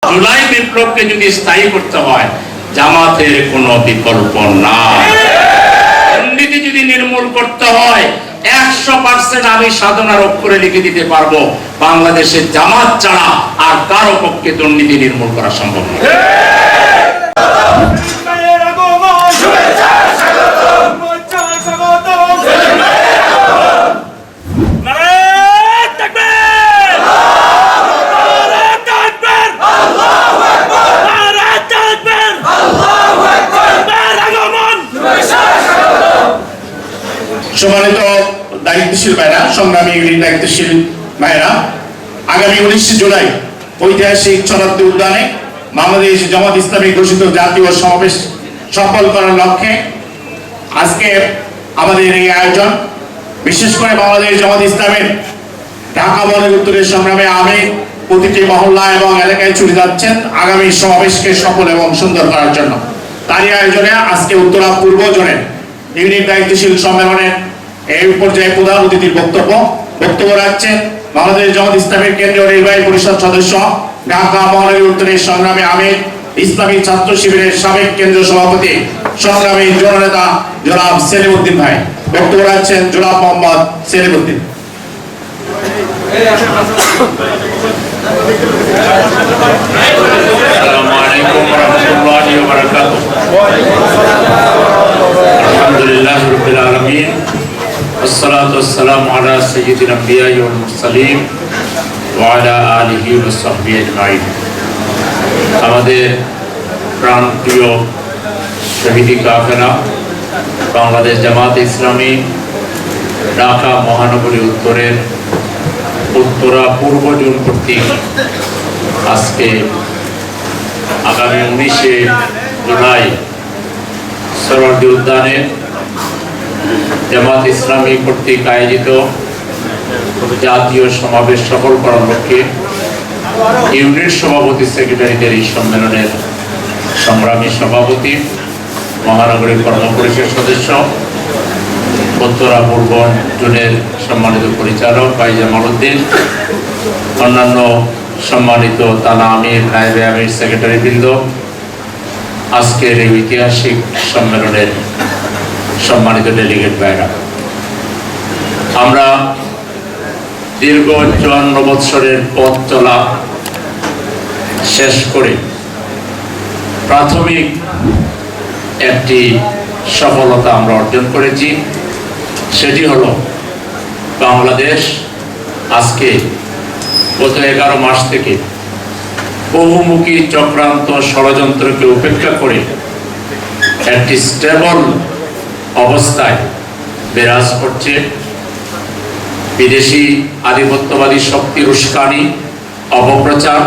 জুলাই বিপ্লবকে যদি স্থায়ী করতে হয়, জামাতের কোনো বিকল্প নাই। দুর্নীতি যদি নির্মূল করতে হয়, 100% আমি সাধনার অক্ষরে লিখে দিতে পারবো, বাংলাদেশের জামাত ছাড়া আর কারো পক্ষে দুর্নীতি নির্মূল করা সম্ভব নয়। সম্মানিত দায়িত্বশীল ভাইরা, সংগ্রামী ইউনিট দায়িত্বশীল ভাইরা, আগামী 19 জুলাই ঐতিহাসিক শরৎ উদ্যানে বাংলাদেশ জামাত ইসলামী ঘোষিত জাতীয় সমাবেশ সফল করার লক্ষ্যে আজকে আমাদের এই আয়োজন। বিশেষ করে বাংলাদেশ জামাত ইসলামের ঢাকা মহানগর উত্তরের সংগ্রামে আমি প্রতিটি মহল্লা এবং এলাকায় ছুটে যাচ্ছেন আগামী সমাবেশকে সফল এবং সুন্দর করার জন্য। তারই আয়োজনে আজকে উত্তরা পূর্ব জোনের ইউনিট দায়িত্বশীল সম্মেলনের এই পর্যায়ে প্রধান অতিথির বক্তব্য রাখছেন বাংলাদেশ জামাত ইসলামের কেন্দ্রীয় নির্বাহী পরিষদ সদস্য, ঢাকা মহানগর উত্তরের সংগ্রামী আমির, ইসলামী ছাত্র শিবিরের সাবেক কেন্দ্রীয় সভাপতি, সংগ্রামী জননেতা জনাব সেলিম উদ্দিন ভাই। বক্তব্য রাখছেন জনাব মোহাম্মদ সেলিম উদ্দিন। আসসালামু আলাইকুম ওয়া রাহমাতুল্লাহি ওয়া বারাকাতুহু। আলহামদুলিল্লাহি রাব্বিল আলামিন, والصلاة والسلام على سيد الأنبياء والمرسلين وعلى آله وصحبه أجمعين। আমাদের প্রাণপ্রিয় শহীদি কাফেলা বাংলাদেশ জামাত ইসলামী ঢাকা মহানগরী উত্তরের উত্তরা পূর্ব জোন কর্তৃক আজকে আগামী 19 জুলাই সরোয়ার্দী উদ্যানে জামাত ইসলামী কর্তৃক আয়োজিত জাতীয় সমাবেশ সফল করার লক্ষ্যে ইউনিট সভাপতি সেক্রেটারিদের এই সম্মেলনের সংগ্রামী সভাপতি, মহানগরী কর্ম পরিষদ সদস্য, উত্তরা পূর্ব জোনের সম্মানিত পরিচালক ভাই জামাল উদ্দিন, অন্যান্য সম্মানিত থানা আমির, নায়েবে আমির, সেক্রেটারি বৃন্দ, আজকের এই ঐতিহাসিক সম্মেলনের সম্মানিত ডেলিগেট ভাইরা, আমরা দীর্ঘ 54 বৎসরের পথ চলা শেষ করে প্রাথমিক একটি সফলতা আমরা অর্জন করেছি। সেটি হলো বাংলাদেশ আজকে গত 11 মাস থেকে বহুমুখী চক্রান্ত ষড়যন্ত্রকে উপেক্ষা করে একটি স্টেবল অবস্থায় বিরাজ করছে। বিদেশি আধিপত্যবাদী শক্তির উস্কানি, অপপ্রচার,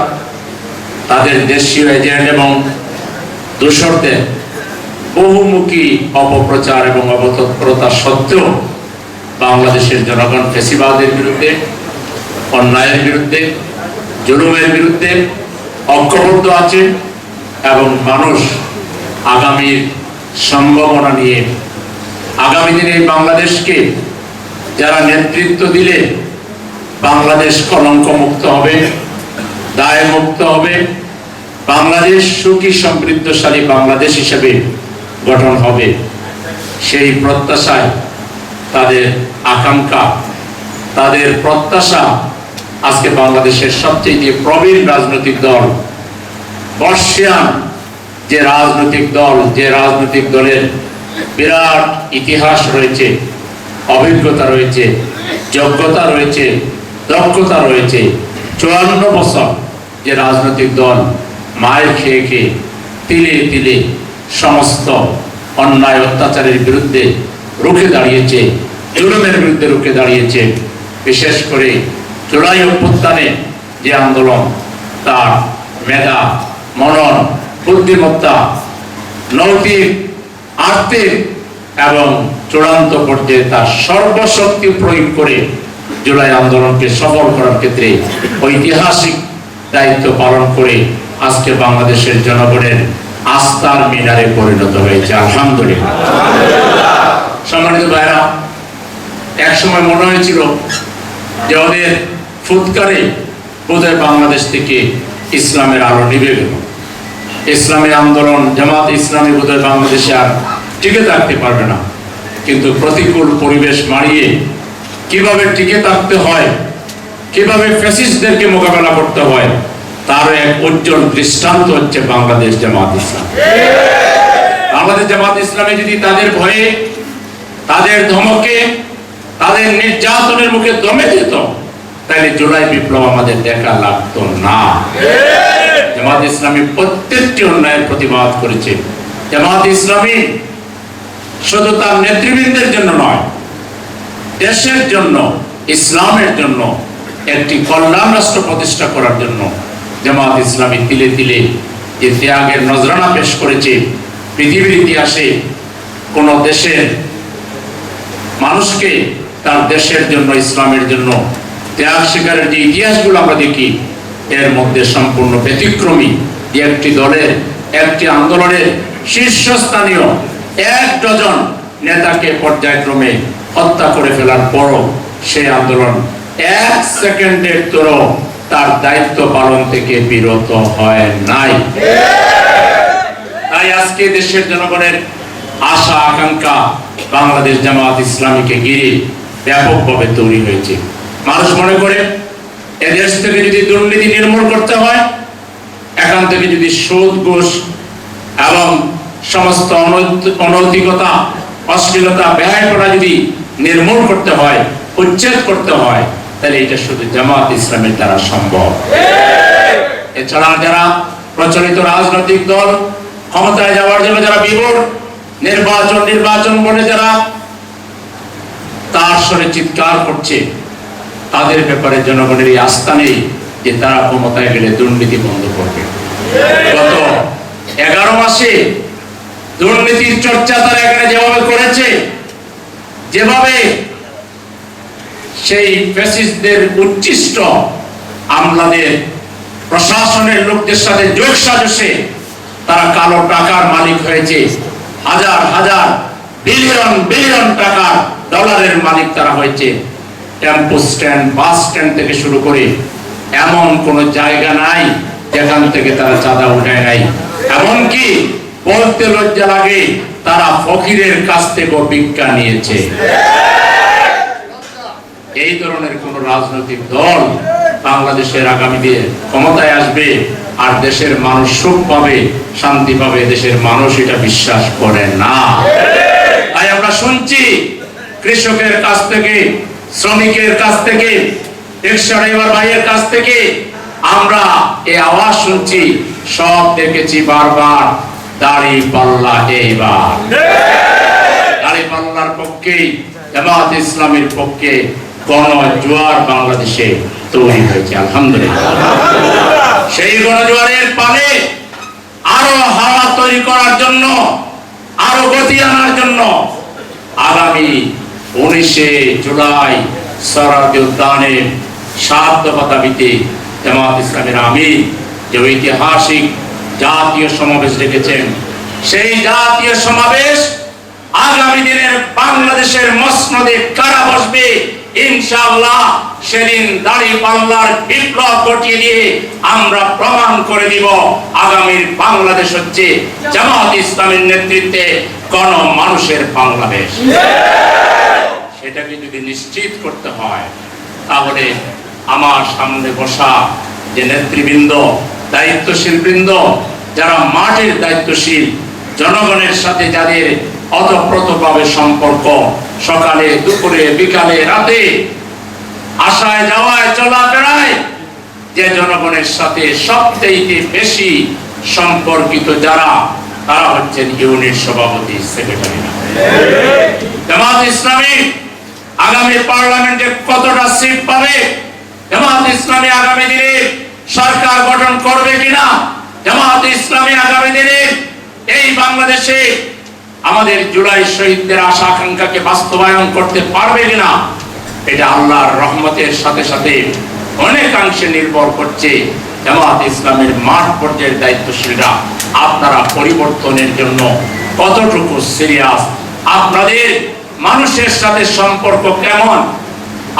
তাদের দেশীয় এজেন্ট এবং দূষরদের বহুমুখী অপপ্রচার এবং অবতৎপরতা সত্ত্বেও বাংলাদেশের জনগণ ফ্যাসিবাদের বিরুদ্ধে, অন্যায়ের বিরুদ্ধে, জুলুমের বিরুদ্ধে ঐক্যবদ্ধ আছে এবং মানুষ আগামীর সম্ভাবনা নিয়ে আগামী দিনে বাংলাদেশকে যারা নেতৃত্ব দিলে বাংলাদেশ কলঙ্ক মুক্ত হবে, দায় মুক্ত হবে, বাংলাদেশ সুখী সমৃদ্ধশালী বাংলাদেশ হিসেবে গঠন হবে, সেই প্রত্যাশায় তাদের আকাঙ্ক্ষা, তাদের প্রত্যাশা আজকে বাংলাদেশের সবচেয়ে প্রবীণ রাজনৈতিক দল, বর্ষিয়ান যে রাজনৈতিক দল, যে রাজনৈতিক দলের বিরাট ইতিহাস রয়েছে, অভিজ্ঞতা রয়েছে, যোগ্যতা রয়েছে, দক্ষতা রয়েছে, 54 বছর যে রাজনৈতিক দল মায়ের খেয়ে খেয়ে তিলে তিলে সমস্ত অন্যায় অত্যাচারের বিরুদ্ধে রুখে দাঁড়িয়েছে, জুলুমের বিরুদ্ধে রুখে দাঁড়িয়েছে। বিশেষ করে জুলাই অভ্যুত্থানে যে আন্দোলন, তার মেধা, মনন, বুদ্ধিমত্তা, নৈতিক, আর্থিক এবং চূড়ান্ত পর্যায়ে তার সর্বশক্তি প্রয়োগ করে জুলাই আন্দোলনকে সফল করার ক্ষেত্রে ঐতিহাসিক দায়িত্ব পালন করে আজকে বাংলাদেশের জনগণের আস্থার মিনারে পরিণত হয়েছে, আলহামদুলিল্লাহ। সম্মানিত ভাইরা, এক সময় মনে হয়েছিল যে ওদের ফুৎকারে বোধহয় বাংলাদেশ থেকে ইসলামের আলো নিভে গেল। ইসলামী আন্দোলন জামাত ইসলামী বোধহয় বাংলাদেশে আর টিকে থাকতে পারবে না, কিন্তু প্রতিকূল পরিবেশ মারিয়ে কিভাবে টিকে থাকতে হয়, কিভাবে ফ্যাসিস্টদেরকে মোকাবেলা করতে হয়, তার এক উজ্জ্বল দৃষ্টান্ত হচ্ছে বাংলাদেশ জামাত ইসলাম। বাংলাদেশ জামাত ইসলামে যদি তাদের ভয়ে, তাদের ধমকে, তাদের নির্যাতনের মুখে দমে যেত, তাহলে জুলাই বিপ্লব আমাদের দেখা লাগতো না। জামাত ইসলামী প্রত্যেকটি অন্যায়ের প্রতিবাদ করেছে। জামাত ইসলামী শুধু তার নেতৃবৃন্দের জন্য নয়, দেশের জন্য, ইসলামের জন্য একটি কল্যাণ রাষ্ট্র প্রতিষ্ঠা করার জন্য জামাত ইসলামী তিলে তিলে যে ত্যাগের নজরানা পেশ করেছে, পৃথিবীর ইতিহাসে কোন দেশের মানুষকে তার দেশের জন্য, ইসলামের জন্য ত্যাগ স্বীকারের যে ইতিহাসগুলো আমরা দেখি, এর মধ্যে সম্পূর্ণ ব্যতিক্রমী একটি দলের, একটি আন্দোলনের শীর্ষস্থানীয় 1 ডজন নেতাকে পর্যায়ক্রমে হত্যা করে ফেলার পরও সেই আন্দোলন 1 সেকেন্ডের তোরও তার দায়িত্ব পালন থেকে বিরত হয় নাই। তাই আজকে দেশের জনগণের আশা আকাঙ্ক্ষা বাংলাদেশ জামাত ইসলামীকে ঘিরে ব্যাপকভাবে তৈরি হয়েছে। মানুষ মনে করে এদেশ থেকে যদি দুর্নীতি নির্মূল করতে হয়, এখান থেকে যদি সুদ, ঘুষ এবং সমস্ত অনৈতিকতা, অশ্লীলতা, ব্যয়পনা যদি নির্মূল করতে হয়, উচ্ছেদ করতে হয়, তাহলে এটা শুধু জামাত ইসলামের দ্বারা সম্ভব। এছাড়া যারা প্রচলিত রাজনৈতিক দল, ক্ষমতায় যাওয়ার জন্য যারা বিভোর, নির্বাচন বলে যারা তার স্বরে চিৎকার করছে, তাদের ব্যাপারে জনগণের এই আস্থা নেই যে তারা ক্ষমতায় গেলে দুর্নীতি বন্ধ করবে। গত 11 মাসে দুর্নীতির চর্চা তারা এখানে যেভাবে করেছে, যেভাবে সেই ফ্যাসিস্টদের উচ্ছিষ্ট আমলাদের, প্রশাসনের লোকদের সাথে যোগ সাজসে তারা কালো টাকার মালিক হয়েছে। হাজার হাজার বিলিয়ন বিলিয়ন টাকার, ডলারের মালিক তারা হয়েছে। টেম্পো স্ট্যান্ড, বাস স্ট্যান্ড থেকে শুরু করে এমন কোন জায়গা নাই যেখান থেকে তারা চাঁদা উঠায় নাই। এমনকি বলতে লজ্জা লাগে, তারা ফকিরের কাছ থেকে ভিক্ষা নিয়েছে। এই ধরনের কোন রাজনৈতিক দল বাংলাদেশের আগামী দিনে ক্ষমতায় আসবে আর দেশের মানুষ সুখ পাবে, শান্তি পাবে, দেশের মানুষ এটা বিশ্বাস করে না। তাই আমরা শুনছি কৃষকের কাছ থেকে, শ্রমিকের কাছ থেকে, রিক্সা ড্রাইভার ভাইয়ের কাছ থেকে আমরা এই আওয়াজ শুনছি, সব দেখেছি বারবার, দাড়ি পাল্লা। এইবার দাড়ি পাল্লার পক্ষে, জামাত ইসলামের পক্ষে গণজোয়ার বাংলাদেশে তৈরি হয়েছে, আলহামদুলিল্লাহ। সেই গণজোয়ারের পালে আরো হাওয়া তৈরি করার জন্য, আরো গতি আনার জন্য আগামী 19শে জুলাই সরারদি উদ্যানে 7 দফা দাবিতে জামাত ইসলামের আমির যে ঐতিহাসিক জাতীয় সমাবেশ ডেকেছেন, সেই জাতীয় সমাবেশ আগামী দিনের বাংলাদেশের মসনদে কারা বসবে, ইনশাআল্লাহ সেদিন দাঁড়িপাল্লার বিপ্লব ঘটিয়ে দিয়ে আমরা প্রমাণ করে দিব আগামীর বাংলাদেশ হচ্ছে জামাত ইসলামের নেতৃত্বে কোন মানুষের বাংলাদেশ। সেটাকে যদি নিশ্চিত করতে হয়, তাহলে আমার সামনে বসা যে নেতৃবৃন্দ, দায়িত্বশীল বৃন্দ, যারা মাঠের দায়িত্বশীল, জনগণের সাথে যাদের অতপ্রতভাবে সম্পর্ক, সকালে, দুপুরে, বিকালে, রাতে, আসায় যাওয়ায়, চলাফেরায়, যে জনগণের সাথে সবচেয়ে বেশি সম্পর্কিত যারা, তারা হচ্ছেন ইউনিট সভাপতি, সেক্রেটারি। জামাত ইসলামী আগামী পার্লামেন্টে কতটা সিট পাবে, জামাত ইসলামী আগামী দিনে সরকার গঠন করবে কিনা, জামাত ইসলামী আগামী দিনে এই বাংলাদেশে আমাদের জুলাই শহীদদের আশা আকাঙ্ক্ষাকে বাস্তবায়ন করতে পারবে কিনা, এটা আল্লাহর রহমতের সাথে সাথে অনেকাংশে নির্ভর করছে জামাত ইসলামের মাঠ পর্যায়ের দায়িত্বশীলরা। আপনারা পরিবর্তনের জন্য কতটুকু সিরিয়াস, আপনাদের মানুষের সাথে সম্পর্ক কেমন।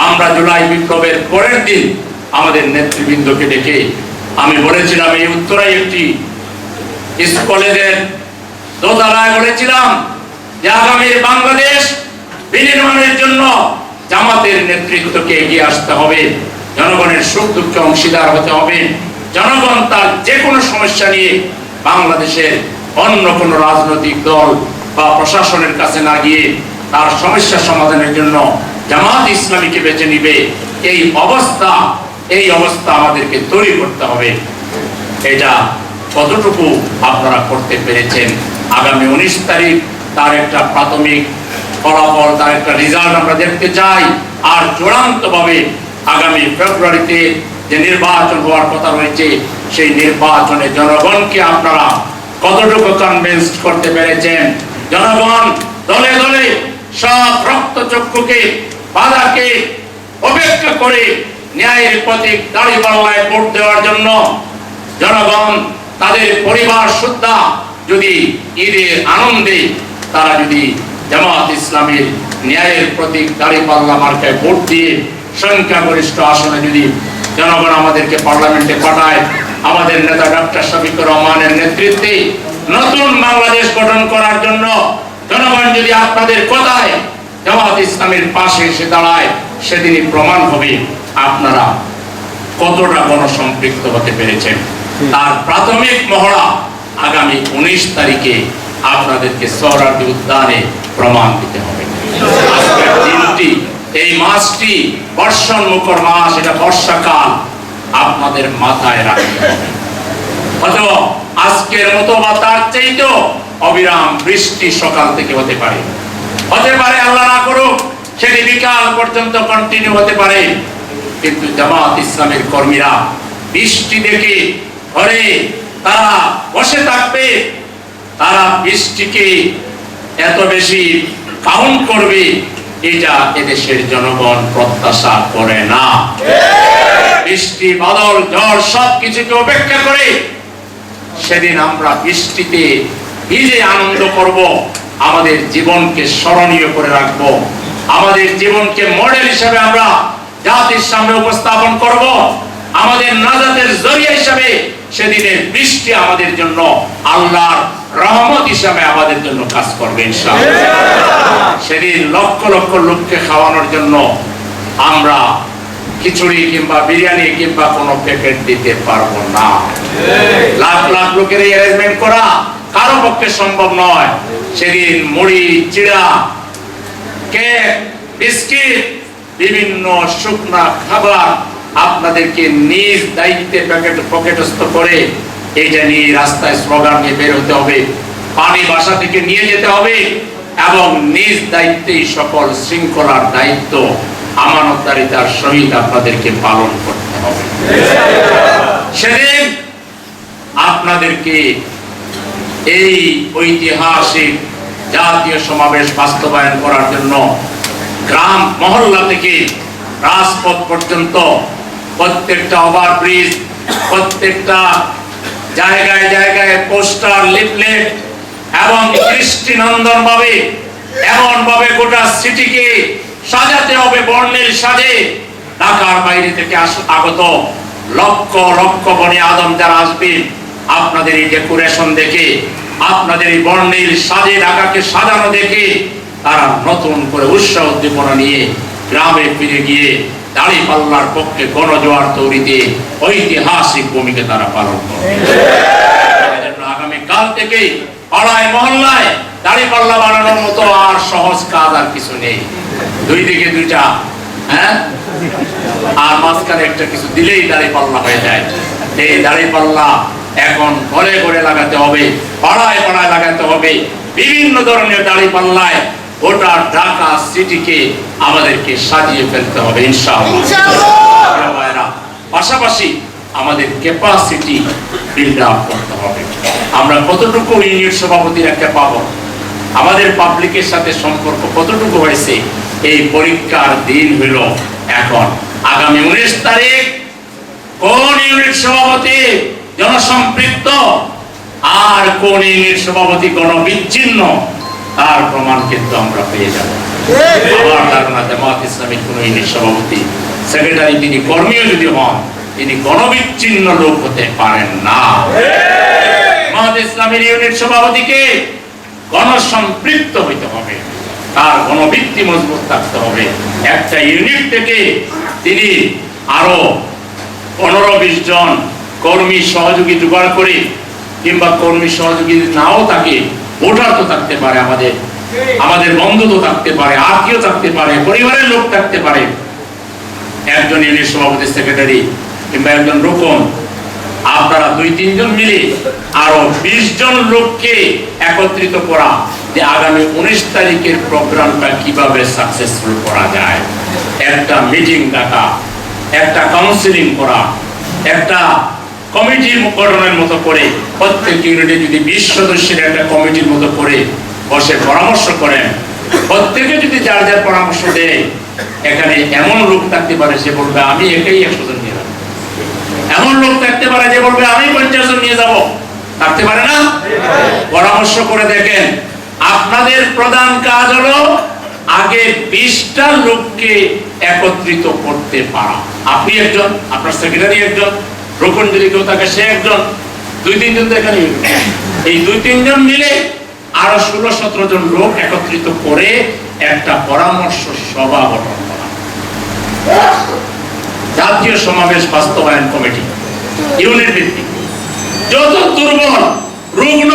আমরা জুলাই বিপ্লবের পরের দিন আমাদের নেতৃবৃন্দকে ডেকে আমি বলেছিলাম এই উত্তরায় একটি কলেজের দোতলায় বলেছিলাম যে আগামীর বাংলাদেশ বিনির্মাণের জন্য জামাতের নেতৃত্বকে এগিয়ে আসতে হবে, জনগণের সুখ দুঃখে অংশীদার হতে হবে। জনগণ তার যে কোনো সমস্যা নিয়ে বাংলাদেশের অন্য কোনো রাজনৈতিক দল বা প্রশাসনের কাছে না গিয়ে তার সমস্যা সমাধানের জন্য জামাত ইসলামীকে বেছে নিবে। এই অবস্থা আমাদেরকে তৈরি করতে হবে। এটা কতটুকু আপনারা করতে পেরেছেন? আগামী 19 তারিখ তার একটা প্রাথমিক ফলাফল, তার একটা রেজাল্ট আমরা দেখতে চাই। আর চূড়ান্তভাবে আগামী ফেব্রুয়ারিতে যে নির্বাচন হওয়ার কথা রয়েছে, সেই নির্বাচনে জনগণকে আপনারা কতটুকু কনভিন্স করতে পেরেছেন? জনগণ দলে দলে সব রক্তচক্ষুকে বাধাকে উপেক্ষা করে ন্যায়ের প্রতীক দাঁড়িপাল্লায় ভোট দেওয়ার জন্য জনগণ তাদের পরিবার সুদ্ধা যদি ঈদের আনন্দে তারা যদি জামাত ইসলামের ন্যায়ের প্রতীক দাঁড়িপাল্লা মার্কায় ভোট দিয়ে সংখ্যাগরিষ্ঠ আসনে যদি জনগণ আমাদেরকে পার্লামেন্টে পাঠায়, আমাদের নেতা ডক্টর শফিকুর রহমানের নেতৃত্বে নতুন বাংলাদেশ গঠন করার জন্য জনগণ যদি আপনাদের কথায় জামাত ইসলামের পাশে এসে দাঁড়ায়, সেদিনই প্রমাণ হবে আপনারা কতটা গণসম্পৃক্ত হতে পেরেছেন। তার প্রাথমিক মহড়া আগামী 19 তারিখে আপনাদেরকে সোহরাওয়ার্দী উদ্যানে প্রমাণ দিতে হবে। আজকের দিনটি, এই মাসটি বর্ষণমুখর মাস, এটা বর্ষাকাল, আপনাদের মাথায় রাখতে হবে। হয়তো আজকের মতো বা তার চাইতেও অবিরাম বৃষ্টি সকাল থেকে হতে পারে, আল্লাহ না করুক সেটি বিকাল পর্যন্ত কন্টিনিউ হতে পারে। কিন্তু জামাত ইসলামের কর্মীরা বৃষ্টি দেখে ঘরে তারা বসে থাকবে, তারা বৃষ্টিকে এত বেশি কাউন্ট করবে, এটা এদেশের জনগণ প্রত্যাশা করে না। বৃষ্টি, বাদল, ঝড় সবকিছুকে উপেক্ষা করে সেদিন আমরা বৃষ্টিতে ভিজে আনন্দ করব, আমাদের জীবনকে স্মরণীয় করে রাখবো, আমাদের জীবনকে মডেল হিসেবে আমরা জাতির সামনে উপস্থাপন করব, আমাদের নাজাতের জরিয়া হিসেবে সেদিনের বৃষ্টি আমাদের জন্য আল্লাহর রহমত হিসাবে আমাদের জন্য কাজ করবে ইনশাআল্লাহ। সেদিন লক্ষ লক্ষ লোককে খাওয়ানোর জন্য আমরা খিচুড়ি কিংবা বিরিয়ানি কিংবা কোনো প্যাকেট দিতে পারবো না। লাখ লাখ লোকের এই অ্যারেঞ্জমেন্ট করা কারো পক্ষে সম্ভব নয়। সেদিন মুড়ি, চিড়া, কেক, বিস্কিট, বিভিন্ন শুকনা খাবার আপনাদেরকে নিজ দায়িত্বে পকেটস্থ করে এইটা নিয়ে রাস্তায় স্লোগান নিয়ে বের হতে হবে, পানি বাসা থেকে নিয়ে যেতে হবে এবং নিজ দায়িত্বেই সকল শৃঙ্খলার দায়িত্ব আমানতদারিতার সহিত আপনাদেরকে পালন করতে হবে। সেদিন আপনাদেরকে এই ঐতিহাসিক জাতীয় সমাবেশ বাস্তবায়ন করার জন্য গ্রাম মহল্লা থেকে রাজপথ পর্যন্ত প্রত্যেকটা ওভারব্রিজ, প্রত্যেকটা জায়গায় জায়গায় পোস্টার, লিফলেট এবং দৃষ্টিনন্দন ভাবে এমন ভাবে গোটা সিটিকে সাজাতে হবে বর্ণিল সাজে। ঢাকার বাইরে থেকে আগত লক্ষ লক্ষ বনি আদম যারা আসবেন, আপনাদের এই ডেকোরেশন দেখে, আপনাদের এই বর্ণিল সাজে ঢাকাকে সাজানো দেখে তারা নতুন করে উৎসাহ উদ্দীপনা নিয়ে গ্রামে ফিরে গিয়ে দাঁড়িপাল্লার পক্ষে গণজোয়ার তৈরিতে ঐতিহাসিক ভূমিকা তারা পালন করবে। আগামী কাল থেকে পাড়ায় মহল্লায় দাঁড়িপাল্লা বানানোর মতো আর সহজ কাজ আর কিছু নেই। দুই দিকে দুইটা, আর মাঝখানে একটা কিছু দিলেই দাঁড়িপাল্লা হয়ে যায়। এই দাঁড়িপাল্লা এখন ঘরে ঘরে লাগাতে হবে, পাড়ায় পাড়ায় লাগাতে হবে। বিভিন্ন ধরনের দাঁড়িপাল্লায় গোটা ঢাকা সিটিকে আমাদেরকে সাজিয়ে ফেলতে হবে ইনশাআল্লাহ। পাশাপাশি আমাদের ক্যাপাসিটি বিল্ড আপ করতে হবে। আমরা কতটুকু ইউনিট সভাপতিরা পাবো, আমাদের পাবলিকের সাথে সম্পর্ক কতটুকু হয়েছে, এই পরীক্ষার দিন হইল এখন। আগামী 19 তারিখ কোন ইউনিট সভাপতি জনসম্পৃক্ত আর কোন ইউনিট সভাপতি গণবিচ্ছিন্ন, তার প্রমাণ কিন্তু আমরা পেয়ে যাব। আমার ধারণা জামাত ইসলামের কোন ইউনিট সভাপতি, সেক্রেটারি, তিনি কর্মীও যদি হন, তিনি গণবিচ্ছিন্ন লোক হতে পারেন না। জামাত ইসলামের ইউনিট সভাপতিকে গণসম্পৃক্ত হইতে হবে, তার গণভিত্তি মজবুত থাকতে হবে। একটা ইউনিট থেকে তিনি আরো 15-20 জন কর্মী সহযোগী জোগাড় করে, কিংবা কর্মী সহযোগী নাও থাকে, ভোটার তো থাকতে পারে, আমাদের বন্ধু তো থাকতে পারে, আত্মীয় থাকতে পারে, পরিবারের লোক থাকতে পারে, একজন ইউনিট সভাপতি সেক্রেটারি কিংবা একজন রোকন, আপনারা 2-3 জন মিলে আরো 20 জন লোককে একত্রিত করা, যে আগামী 19 তারিখের প্রোগ্রামটা কিভাবে সাকসেসফুল করা যায়। একটা মিটিং ডাকা, একটা কাউন্সিলিং করা, একটা কমিটি গঠনের মতো করে, প্রত্যেক ইউনিটে যদি 20 সদস্যের একটা কমিটির মতো করে বসে পরামর্শ করেন, প্রত্যেকে যদি যার যার পরামর্শ দেয়, এখানে এমন লোক থাকতে পারে সে বলবে আমি একাই 100 জন নিয়ে যাবো, এমন লোক থাকতে পারে যে বলবে আমি 50 জন নিয়ে যাব, থাকতে পারে না? পরামর্শ করে দেখেন। আপনাদের প্রধান কাজ হলো আগে 20টা লোককে একত্রিত করতে পারা। আপনি একজন, আপনার সেক্রেটারি একজন, রোকন যদি কেউ থাকে সে একজন, 2-3 জন তো এখানে, এই 2-3 জন মিলে আরো 16-17 জন লোক একত্রিত করে একটা পরামর্শ সভা গঠন করা। জাতীয় সমাবেশ বাস্তবায়ন কমিটি ইউনিট ভিত্তিক, যত দুর্বল রুগ্ন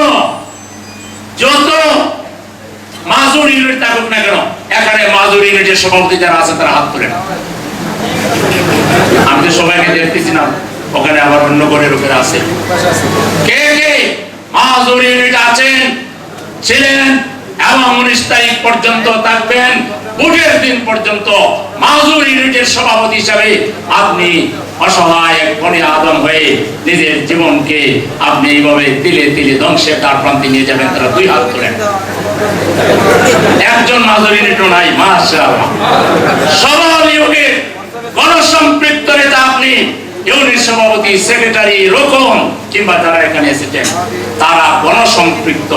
যত মাজুর ইউনিট থাকুক না কেন, এখানে মাজুর ইউনিটের সভাপতি যারা আছে তারা হাত তোলেন। আমি তো সবাইকে দেখতেছি না, ওখানে আবার অন্য ঘরের লোকেরা আছে। কে কে মাজুর ইউনিট আছেন, ছিলেন এবং 19 তারিখ পর্যন্ত থাকবেন, ভোটের দিন পর্যন্ত মাজুর ইউনিটের সভাপতি হিসাবে আপনি অসহায় বনে আদম হয়ে নিজের জীবনকে আপনি এইভাবে তিলে তিলে ধ্বংসের দ্বার প্রান্তে নিয়ে যাবেন, তারা 2 হাত তোলেন। একজন মাজুর ইউনিটও নাই, মাশাআল্লাহ। সবার ইউনিট গণসম্পৃক্ত নেতা আপনি, ইউনিট সভাপতি, সেক্রেটারি, রোকন কিংবা যারা এখানে এসেছেন, তারা গণসম্পৃক্ত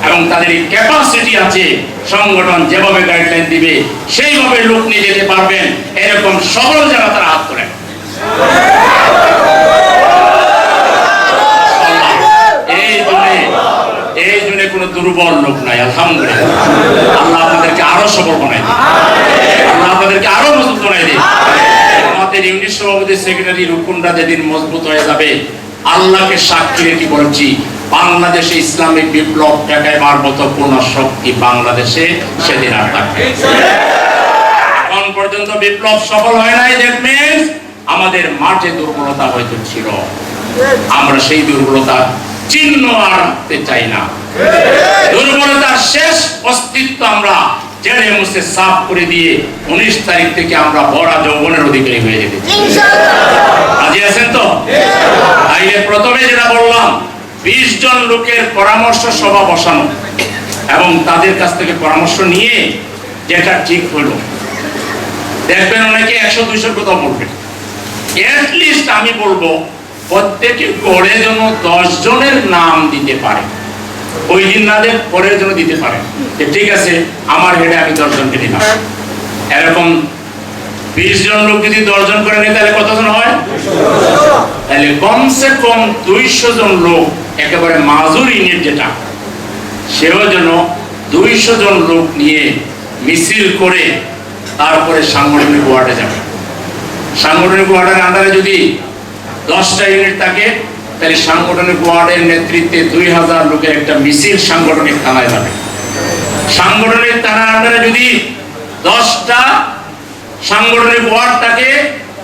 এবং তাদের ক্যাপাসিটি আছে। সংগঠন যেভাবে গাইডলাইন দিবে সেইভাবে লোক নিয়ে যেতে পারবেন, এরকম সবল যারা তারা হাত তোলেন। এই জন্য কোনো দুর্বল লোক নাই, আলহামদুলিল্লাহ। আল্লাহ আপনাদেরকে আরো সবল বানাই দিন, আল্লাহ আপনাদেরকে আরো মজবুত বানাই দিন। আমাদের ইউনিট সভাপতি, সেক্রেটারি, রুকুনরা যেদিন মজবুত হয়ে যাবে, আল্লাহকে সাক্ষী রেখে বলছি, বাংলাদেশে ইসলামিক বিপ্লব ঠেকাইবার মতো কোন শক্তি বাংলাদেশে সেদিন আর থাকবে। এখন পর্যন্ত বিপ্লব সফল হয় নাই, দ্যাট মিন্স আমাদের মাঝে দুর্বলতা হয়তো ছিল, আমরা সেই দুর্বলতা চিহ্ন আর রাখতে চাই না। দুর্বলতার শেষ অস্তিত্ব আমরা জেনে মুছে সাফ করে দিয়ে 19 তারিখ থেকে আমরা ভরা যৌবনের অধিকারী হয়ে যেতে চাই। রাজি আছেন তো? তাইলে প্রথমে যেটা বললাম, 20 জন লোকের পরামর্শ সভা বসানো এবং তাদের কাছ থেকে পরামর্শ নিয়ে যেটা ঠিক হলো, দেখবেন অনেকে 100-200 কথা বলবেন। এটলিস্ট আমি বলবো প্রত্যেকে গড়ে যেন 10 জনের নাম দিতে পারে, ওই দিন না দেখ পরের জন্য দিতে পারে, যে ঠিক আছে আমার হেডে আমি 10 জনকে দিলাম। এরকম 20 জন লোক যদি 10 জন করে নেয় তাহলে কতজন হয়? তাহলে কমসে কম 200 জন লোক, একেবারে মাজুর ইউনিট যেটা, সেও যেন 200 জন লোক নিয়ে মিছিল করে তারপরে সাংগঠনিক ওয়ার্ডে যাবে। সাংগঠনিক ওয়ার্ডের আন্ডারে যদি 10টা ইউনিট থাকে, তাহলে সাংগঠনিক ওয়ার্ডের নেতৃত্বে 2000 লোকের একটা মিছিল সাংগঠনিক থানায় যাবে। সাংগঠনিক থানার আন্ডারে যদি 10টা সাংগঠনিক ওয়ার্ড থাকে,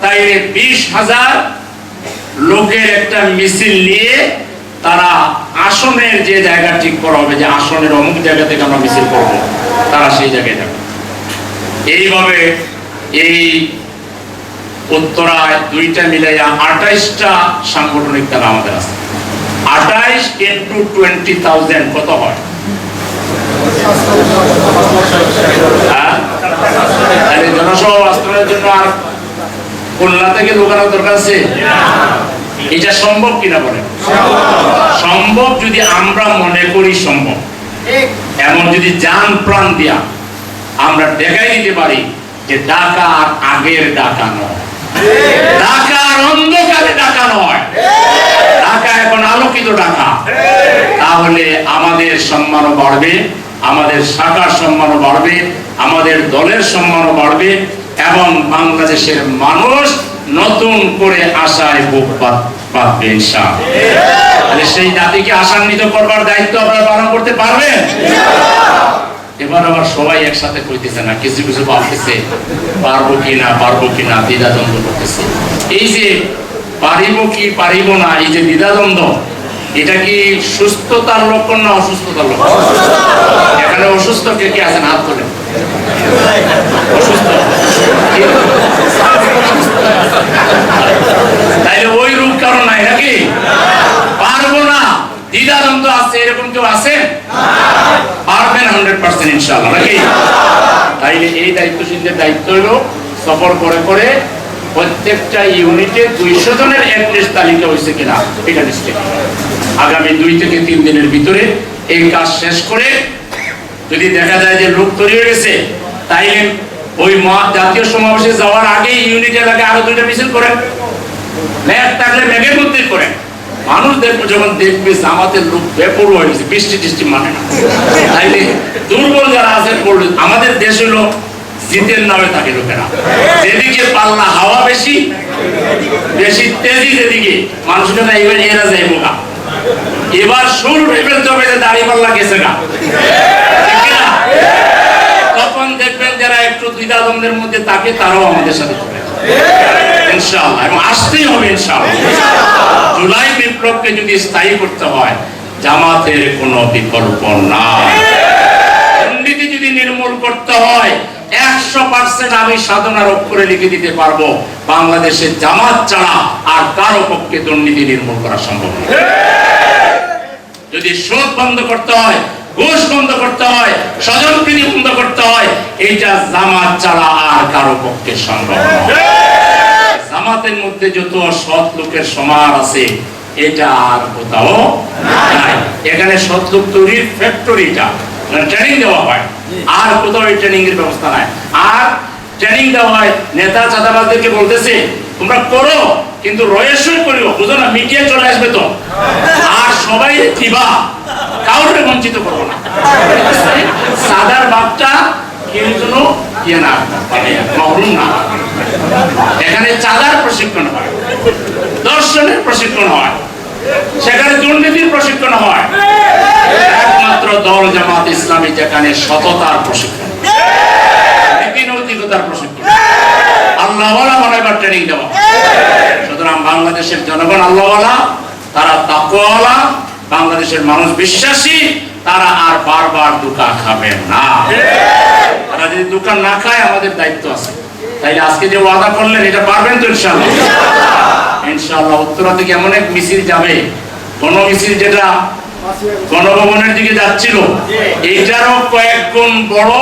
তাইলে 20,000 লোকের একটা মিছিল নিয়ে তারা আসনের যে জায়গা ঠিক করা হবে, যে আসনের অমুক জায়গা থেকে আমরা মিছিল করব, তারা সেই জায়গায় যাবে। এইভাবে এই উত্তরায় 2টা মিলাইয়া 28টা সাংগঠনিক দল আমাদের আছে। 28 × 20,000 কত হয়? তাহলে জনসভা বাস্তবায়নের জন্য আর খুলনা থেকে লোকানোর দরকার আছে? এটা সম্ভব কিনা বলেন? সম্ভব যদি আমরা মনে করি সম্ভব, এমন যদি জান প্রাণ দিয়া আমরা দেখাই দিতে পারি যে ঢাকা আর আগের ঢাকা নয়। ঢাকার অন্ধকারে ঢাকা নয়, ঢাকা এখন আলোকিত ঢাকা। তাহলে আমাদের সম্মানও বাড়বে, আমাদের শাখার সম্মানও বাড়বে, আমাদের দলের সম্মানও বাড়বে এবং বাংলাদেশের মানুষ নতুন করে আশায় বুক বাঁধবে ইনশাআল্লাহ। তাহলে সেই জাতিকে আশান্বিত করবার দায়িত্ব আপনারা পালন করতে পারবেন। এবার আবার সবাই একসাথে কইতেছে না, কিছু কিছু ভাবতেছে পারবো কি না দ্বিধাদ্বন্দ্ব করতেছে। এই যে পারিব না, এই যে দ্বিধাদ্বন্দ্ব, এটা কি সুস্থতার লক্ষণ না অসুস্থতার লক্ষণ? এখানে অসুস্থ কে কে আছেন হাত তোলেন। অসুস্থ তাইলে ওই রূপ কারণ নাই নাকি? পারবো না দ্বিধাদ্বন্দ্ব আছে, এরকম কেউ আছে? পারবেন 100% ইনশাআল্লাহ নাকি? তাইলে এই দায়িত্বশীলদের দায়িত্ব হলো সফর করে করে প্রত্যেকটা ইউনিটে 200 জনের অ্যাটলিস্ট তালিকা হয়েছে কিনা এটা নিশ্চিত। আগামী 2 থেকে 3 দিনের ভিতরে এই কাজ শেষ করে যদি দেখা যায় যে লোক তৈরি হয়ে গেছে, তাইলে ওই জাতীয় সমাবেশে যাওয়ার আগে ইউনিট এলাকায় আরো 2টা মিছিল করেন, ম্যাগ থাকলে ম্যাগের মধ্যে করেন। মানুষ দেখবো যখন দেখবে আমাদের লোক বেপরোয়া হয়ে গেছে, বৃষ্টি মানে না, তাইলে দুর্বল যারা আছেন বলবেন। আমাদের দেশ হলো জিতের নামে থাকে লোকেরা, যেদিকে পাল্লা হাওয়া বেশি তেজি যেদিকে মানুষের না এবার এরা যায় বোকা। এবার শুরু রেবেল জবে যে দাড়ি পাল্লা গেছে না, তখন দেখবেন যারা একটু দ্বিধাদ্বন্দ্বের মধ্যে থাকে তারাও আমাদের সাথে ইনশাআল্লাহ, এবং আসতেই হবে ইনশাআল্লাহ। জুলাই বিপ্লবকে যদি স্থায়ী করতে হয়, জামাতের কোনো বিকল্প নাই। দুর্নীতি যদি নির্মূল করতে হয়, 100% আমি সাধনার অক্ষরে লিখে দিতে পারবো, বাংলাদেশের জামাত ছাড়া আর কারো পক্ষে দুর্নীতি নির্মূল করা সম্ভব নয়। যদি সুদ বন্ধ করতে হয়, ঘুষ বন্ধ করতে হয়, স্বজনপ্রীতি বন্ধ করতে হয়, এইটা জামাত ছাড়া আর কারো পক্ষে সম্ভব নয়। জামাতের মধ্যে যত সৎ লোকের সমার আছে, এটা আর কোথাও নাই। এখানে সৎ লোক তৈরির ফ্যাক্টরিটা ট্রেনিং দেওয়া হয়, আর কোথাও এই ট্রেনিং এর ব্যবস্থা নাই। আর ট্রেনিং দেওয়া হয় নেতা চাঁদাবাজদেরকে বলতেছে তোমরা করো, কিন্তু রয়েসই করিও, বুঝো না, মিডিয়া চলে আসবে তো, আর সবাই দিবা, কাউকে বঞ্চিত করবো না। সাদার বাপটা কেউ যেন ইয়ে না মহরুম না। এখানে চাঁদার প্রশিক্ষণ হয়, দর্শনের প্রশিক্ষণ হয়, সেখানে দুর্নীতির প্রশিক্ষণ হয়। একমাত্র দল জামাত ইসলামী যেখানে সততার প্রশিক্ষণ, নীতি নৈতিকতার প্রশিক্ষণ, আল্লাহওয়ালা বানাইবার ট্রেনিং দেওয়া। সুতরাং বাংলাদেশের জনগণ আল্লাহওয়ালা, তারা তাকওয়াওয়ালা, বাংলাদেশের মানুষ বিশ্বাসী, তারা আর বারবার ধোঁকা খাবে না। তারা যদি ধোঁকা না খায়, আমাদের দায়িত্ব আছে। তাইলে আজকে যে ওয়াদা করলেন এটা পারবেন তো ইনশাআল্লাহ? ইনশাআল্লাহ। উত্তরা থেকে এমন এক মিছিল যাবে, কোন মিছিল যেটা গণভবনের দিকে যাচ্ছিল, এটারও কয়েক গুণ বড়।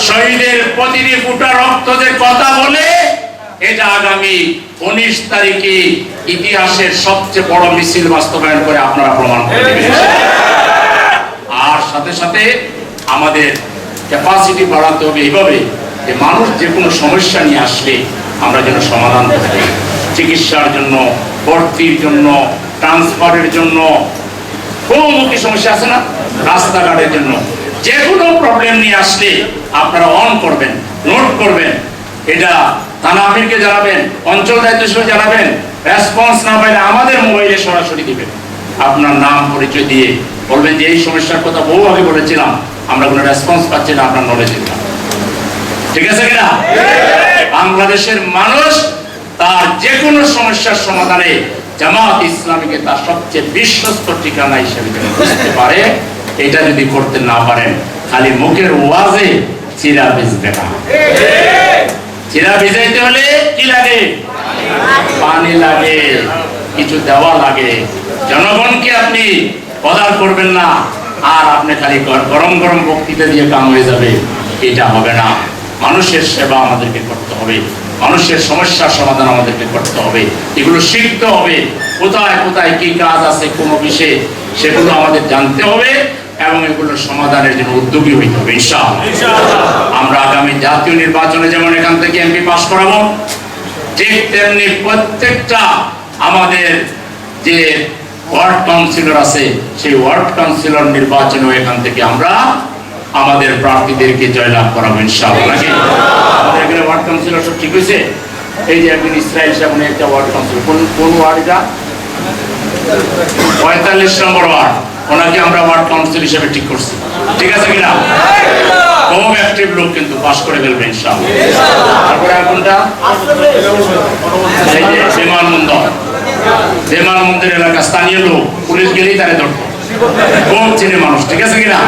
শহীদের প্রতিটি ফোঁটা রক্ত যে কথা বলে, এটা আগামী 19 তারিখে ইতিহাসের সবচেয়ে বড় মিছিল বাস্তবায়ন করে আপনারা প্রমাণ করে দেবেন। আর সাথে সাথে আমাদের ক্যাপাসিটি বাড়াতে হবে এইভাবে যে মানুষ যে কোনো সমস্যা নিয়ে আসলে আমরা যেন সমাধান করতে পারি। চিকিৎসার জন্য, ভর্তির জন্য, ট্রান্সফারের জন্য, বহুমুখী সমস্যা আছে না, রাস্তাঘাটের জন্য, যে কোনো প্রবলেম নিয়ে আসলে আপনারা অন করবেন, নোট করবেন, এটা থানা আমিরকে জানাবেন, অঞ্চল দায়িত্বশীল জানাবেন। রেসপন্স না পাইলে আমাদের মোবাইলে সরাসরি দিবেন, আপনার নাম পরিচয় দিয়ে বলবেন যে এই সমস্যার কথা বহু আগে বলেছিলাম, আমরা কোনো রেসপন্স পাচ্ছি না, আপনার নলেজ দিলাম। ঠিক আছে কিনা? বাংলাদেশের মানুষ তার যে কোনো সমস্যার সমাধানে জামাত ইসলামীকে তার সবচেয়ে বিশ্বস্ত ঠিকানা হিসেবে বুঝতে পারে। এটা যদি করতে না পারেন, খালি মুখের ওয়াজে চিরা ভিজবে না। চিরা ভিজাইতে হলে কি লাগে? পানি লাগে, কিছু দেওয়া লাগে। জনগণকে আপনি পদার করবেন না, আর আপনি খালি গরম গরম বক্তৃতা দিয়ে কাম হয়ে যাবে, এটা হবে না। মানুষের সেবা আমাদেরকে করতে হবে, মানুষের সমস্যার সমাধান আমাদেরকে করতে হবে, এগুলো শিখতে হবে। কোথায় কোথায় কি কাজ আছে কোন বিষয়ে, সেগুলো আমাদের জানতে হবে এবং এগুলোর সমাধানের জন্য উদ্যোগী হইতে হবে ইনশাআল্লাহ। আমরা আগামী জাতীয় নির্বাচনে যেমন এখান থেকে এমপি পাস করাবো, ঠিক তেমনি প্রত্যেকটা আমাদের যে ওয়ার্ড কাউন্সিলর আছে সেই ওয়ার্ড কাউন্সিলর নির্বাচনে এখান থেকে আমরা আমাদের প্রার্থীদেরকে জয়লাভ করাবো ইনশাআল্লাহ। নাকি আমাদের এখানে ওয়ার্ড কাউন্সিলর সব ঠিক হয়েছে? এই যে একজন ইসরায়েল সাহেব উনি একটা ওয়ার্ড কাউন্সিলর, কোন ওয়ার্ড এটা? 45 নম্বর ওয়ার্ড, ওনাকে আমরা ওয়ার্ড কাউন্সিল হিসেবে ঠিক করছি। ঠিক আছে কিনা? খুব অ্যাক্টিভ লোক, কিন্তু পাস করে ফেলবে ইনশাআল্লাহ। তারপরে কোনটা? এই যে বিমানবন্দর এলাকা স্থানীয় লোক, পুলিশ গেলেই তারে ধরতো, খুব চিনে মানুষ। ঠিক আছে কিনা?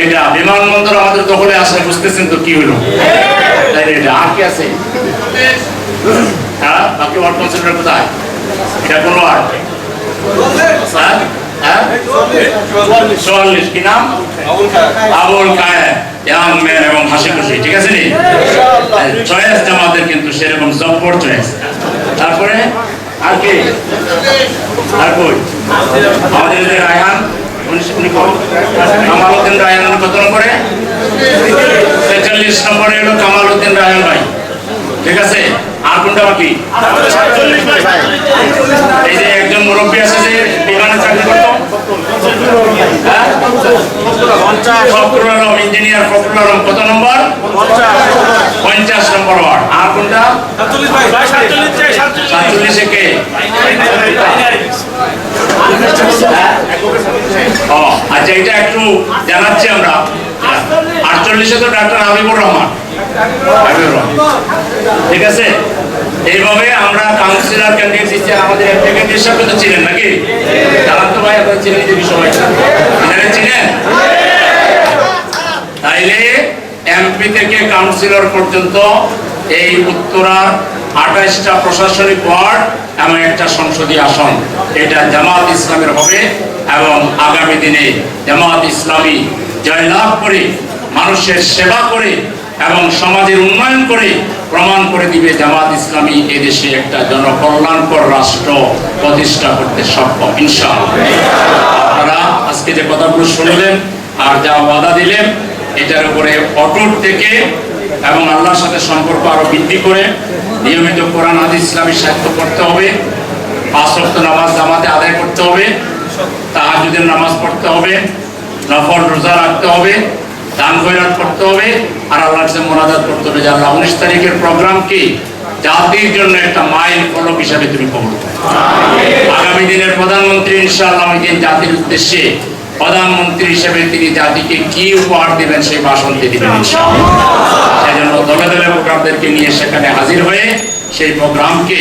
এটা বিমানবন্দর আমাদের দখলে আসে, বুঝতেছেন তো কি হলো? তাই এটা আর কি আছে? হ্যাঁ, বাকি ওয়ার্ড কাউন্সিলর কোথায়? এটা কোন ওয়ার্ড? কি নাম? আবুল খায়ের, ইয়াং ম্যান এবং হাসি খুশি। ঠিক আছে নি? চয়েস জামাতের কিন্তু সেরকম জব্বর চয়েস। তারপরে আর কি? আর কই? আমাদের যে রায়হান, কামালউদ্দিন রায়হান কত নম্বরে? ৪৬ নম্বরে হলো কামালউদ্দিন রায়হান ভাই। ঠিক আছে? আর কোনটা বাকি? এই যে একজন মুরব্বী আছে যে বিমানে চাকরি করতো, ফখরুল আলম, ইঞ্জিনিয়ার ফখরুল আলম, কত নম্বর? 50 নম্বর ওয়ার্ড। আর কোনটা? 47 কে? আচ্ছা, এটা একটু জানাচ্ছি আমরা। 48 তো ডাক্তার হাবিবুর রহমান। ঠিক আছে? এইভাবে আমরা কাউন্সিলর ক্যান্ডিডেট দিচ্ছি। আমাদের ক্যান্ডিডেট সাহেব তো ছিলেন নাকি? জানান তো ভাই, আপনারা ছিলেন এই বিষয় চিনেন? তাইলে এমপি থেকে কাউন্সিলর পর্যন্ত এই উত্তরার 28টা প্রশাসনিক ওয়ার্ড এবং একটা সংসদীয় আসন, এটা জামাত ইসলামের হবে। এবং আগামী দিনে জামাত ইসলামী জয়লাভ করে, মানুষের সেবা করে এবং সমাজের উন্নয়ন করে প্রমাণ করে দিবে জামাত ইসলামী এদেশে একটা জনকল্যাণকর রাষ্ট্র প্রতিষ্ঠা করতে সক্ষম ইনশাআল্লাহ। আপনারা আজকে যে কথাগুলো শুনলেন আর যা ওয়াদা দিলেন, এটার উপরে অটুট থেকে এবং আল্লাহর সাথে সম্পর্ক আরো বৃদ্ধি করে নিয়মিত কোরআন হাদিস ইসলামী সাহিত্য পড়তে হবে, 5 ওয়াক্ত নামাজ জামাতে আদায় করতে হবে, তাহাজ্জুদের নামাজ পড়তে হবে, নফল রোজা রাখতে হবে, দান খয়রাত করতে হবে, আর আল্লাহর কাছে মুনাজাত করতে হবে যে আল্লাহ 19 তারিখের প্রোগ্রামকে জাতির জন্য একটা মাইল ফলক হিসাবে তুমি কবুল করো। আগামী দিনের প্রধানমন্ত্রী ইনশাআল্লাহ ওই দিন জাতির উদ্দেশ্যে প্রধানমন্ত্রী হিসেবে তিনি জাতিকে কি উপহার দিবেন সেই ভাষণ দিবেন ইনশাআল্লাহ। সেজন্য দলে দলে ভোটারদেরকে নিয়ে সেখানে হাজির হয়ে সেই প্রোগ্রামকে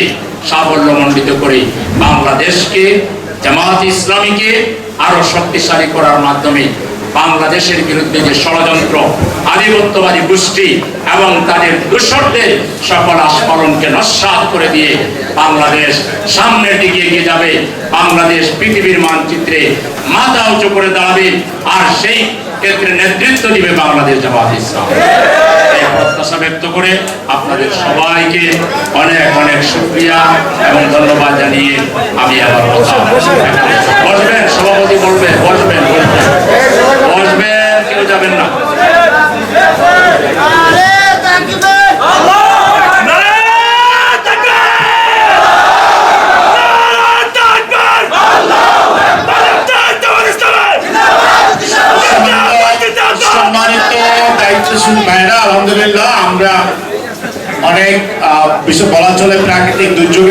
সাফল্যমণ্ডিত করে বাংলাদেশকে, জামাত ইসলামীকে আরো শক্তিশালী করার মাধ্যমে বাংলাদেশের বিরুদ্ধে যে ষড়যন্ত্র, আধিপত্যবাদী গোষ্ঠী এবং তাদের দূষরদের সকল আস্ফালনকে নস্যাৎ করে দিয়ে বাংলাদেশ সামনের দিকে এগিয়ে যাবে। বাংলাদেশ পৃথিবীর মানচিত্রে মাথা উঁচু করে দাঁড়াবে, আর সেই ক্ষেত্রে নেতৃত্ব দিবে বাংলাদেশ জামাত ইসলাম। এই প্রত্যাশা ব্যক্ত করে আপনাদের সবাইকে অনেক অনেক শুকরিয়া এবং ধন্যবাদ জানিয়ে আমি আবার কথা বসবেন, সভাপতি বলবেন, বসবেন, কেউ যাবেন না। সম্মানিত দায়িত্বশীল ভাইরা, আলহামদুলিল্লাহ আমরা অনেক বিষয় বলা চলে প্রাকৃতিক দুর্যোগে